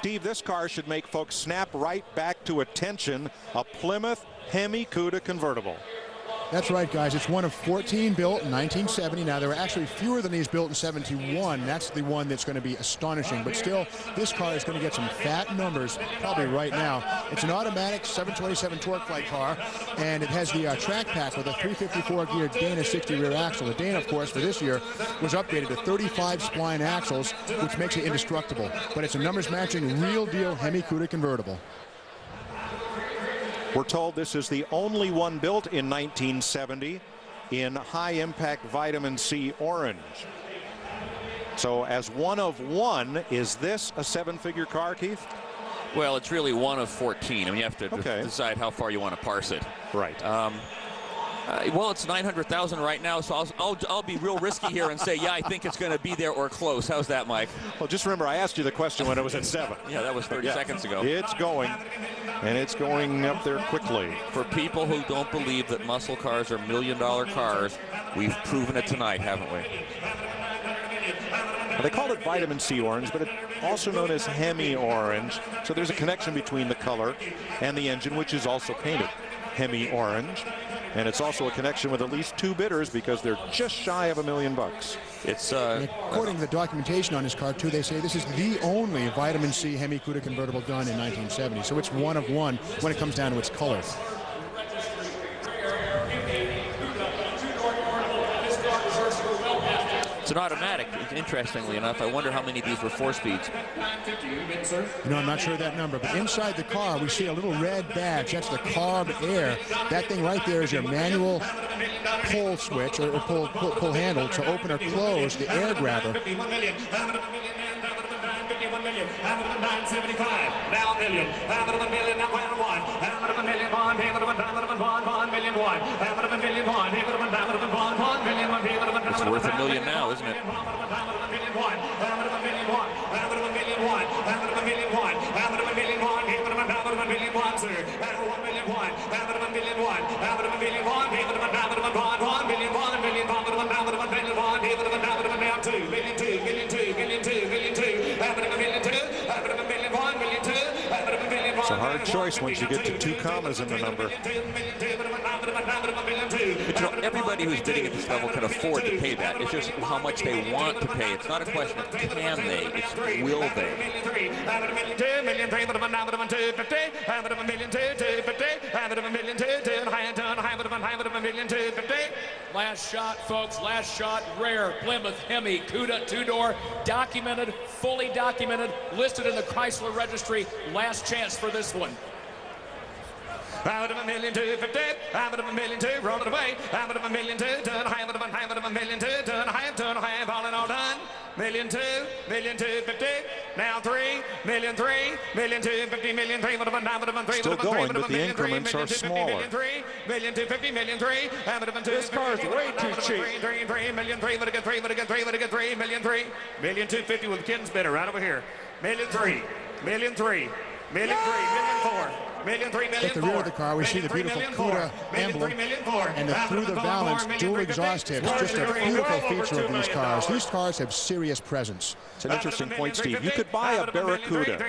Steve, this car should make folks snap right back to attention. A Plymouth Hemi Cuda Convertible. That's right, guys. It's one of 14 built in 1970. Now, there were actually fewer than these built in 71. That's the one that's going to be astonishing. But still, this car is going to get some fat numbers probably right now. It's an automatic 727 Torqueflite car, and it has the TRAK pack with a 354-gear Dana 60 rear axle. The Dana, of course, for this year was updated to 35 spline axles, which makes it indestructible. But it's a numbers-matching, real-deal Hemi Cuda convertible. We're told this is the only one built in 1970 in high-impact vitamin C orange. So as one of one, is this a seven-figure car, Keith? Well, it's really one of 14. I mean, you have to decide how far you want to parse it. Right. Well, it's 900,000 right now, so I'll be real risky here and say, yeah, I think it's going to be there or close. How's that, Mike? Well, just remember, I asked you the question when it was at 7. Yeah, that was 30 seconds ago. It's going, and it's going up there quickly. For people who don't believe that muscle cars are million-dollar cars, we've proven it tonight, haven't we? Well, they call it vitamin C orange, but it's also known as Hemi orange. So there's a connection between the color and the engine, which is also painted Hemi orange. And it's also a connection with at least 2 bidders because they're just shy of $1 million. It's according to the documentation on this car too, they say this is the only vitamin C Hemi Cuda convertible done in 1970. So it's one of one when it comes down to its color. It's an automatic, interestingly enough. I wonder how many of these were 4-speeds. You know, I'm not sure of that number, but inside the car we see a little red badge. That's the carb air. That thing right there is your manual pull switch or pull handle to open or close the air grabber. Now a million, now it's worth $1 million now, isn't it? It's a hard choice once you get to 2 commas in the number. But you know, everybody who's bidding at this level can afford to pay that. It's just how much they want to pay. It's not a question of can they, it's will they. Last shot, folks, last shot, rare Plymouth Hemi Cuda 2-door, documented, fully documented, listed in the Chrysler Registry. Last chance for this one. Out of $1 million, 250. Out of $1 million, 2, roll it away. Out of $1 million, 2, done high. Out of $1 million, 2, done high, all in all done. $1 million, 2, $1 million, 250. Now 3, $1 million, 3, $1 million, 250, $1 million, 3, still going, but the increments are smaller. $1 million, 250, $1 million, 3. This car is way too cheap. $3 million, 3, but again, 3, but again, 3, but again, 3, $1 million, 3, $1 million, 250 with the Kittens bidder right over here. $1 million, 3, $1 million, 3, $1 million, 3, $1 million, 4. At the rear of the car, we see the beautiful Cuda emblem and the through the valance dual exhaust tips. Just a beautiful feature of these cars. These cars have serious presence. It's an interesting point, Steve. You could buy a Barracuda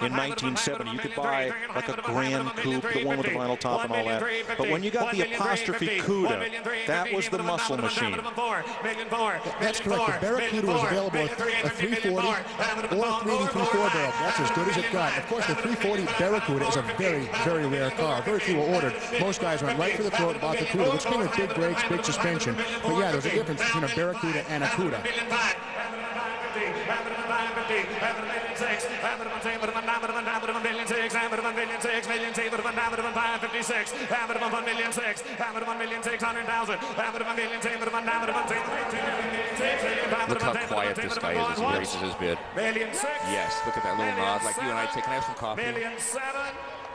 in 1970. You could buy like a Grand Coupe, the one with the vinyl top and all that. But when you got the apostrophe Cuda, that was the muscle machine. That's correct. The Barracuda was available at a 340 or a 384 barrel. That's as good as it got. Of course, the 340 Barracuda is a very rare car. Very few were ordered. Most guys went right for the throat about the Cuda, which came with big brakes, big suspension. But yeah, there's a difference between a Barracuda and a Cuda. Look how quiet this guy is as he raises his bid. Yes, look at that little nod like you and I take. Can I have some coffee?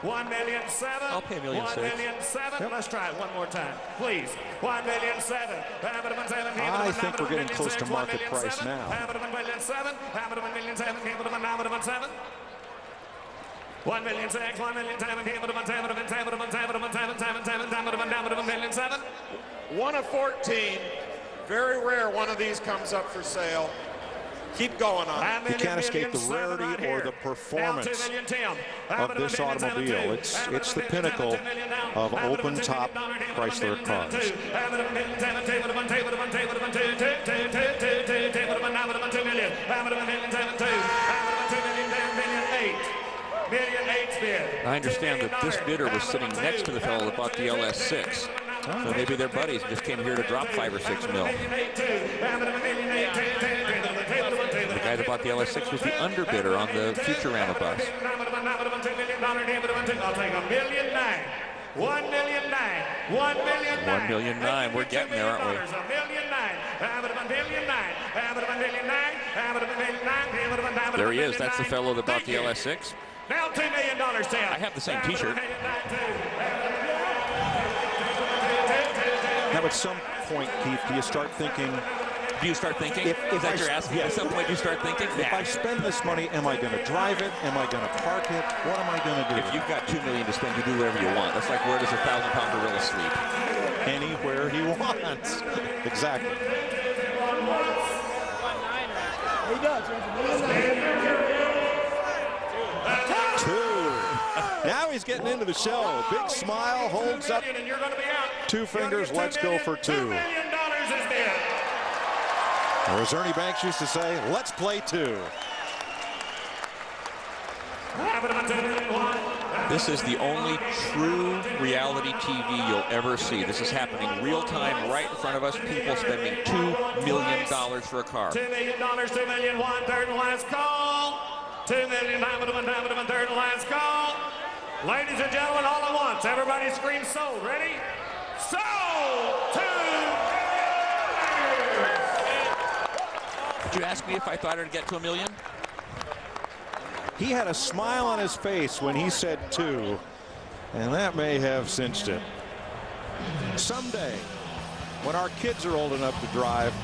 $1 million, 7. I'll pay $1 million, 6. $1 million, 7. Yep. Let's try it one more time, please. $1 million, 7. I think we're getting close to market price now. $1 million, 7. $1 million, 7. $1 million, 6. $1 million, 7. One of 14. Very rare one of these comes up for sale. Keep going on. You can't escape the rarity or the performance of this automobile. It's the pinnacle of open-top Chrysler cars. I understand that this bidder was sitting next to the fellow that bought the LS6. So maybe they're buddies and just came here to drop 5 or 6 mil. The guy that bought the LS6 was the underbidder on the Futurama bus. $1.9 million. We're getting there, aren't we? There he is. That's the fellow that bought the LS6. Now $2 million, Sam. I have the same T-shirt. Now, at some point, Keith, do you start thinking? Do you start thinking? Is that you're asking? At some point, do you start thinking? If I spend this money, am I going to drive it? Am I going to park it? What am I going to do? If you've got $2 million to spend, you do whatever you want. That's like, where does a 1,000-pound gorilla sleep? Anywhere he wants. Exactly. He does. Now he's getting into the show. Big smile, holds up 2 fingers. Let's go for 2. Or as Ernie Banks used to say, let's play 2. This is the only true reality TV you'll ever see. This is happening real time right in front of us. People spending $2 million for a car. $2 million, $2 million, 1/3 and last call. $2 million, $1/3 and last call. Ladies and gentlemen, all at once, everybody scream sold. Ready? Sold! Did you ask me if I thought I'd get to $1 million? He had a smile on his face when he said 2, and that may have cinched it. Someday, when our kids are old enough to drive,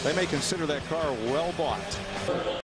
they may consider that car well bought.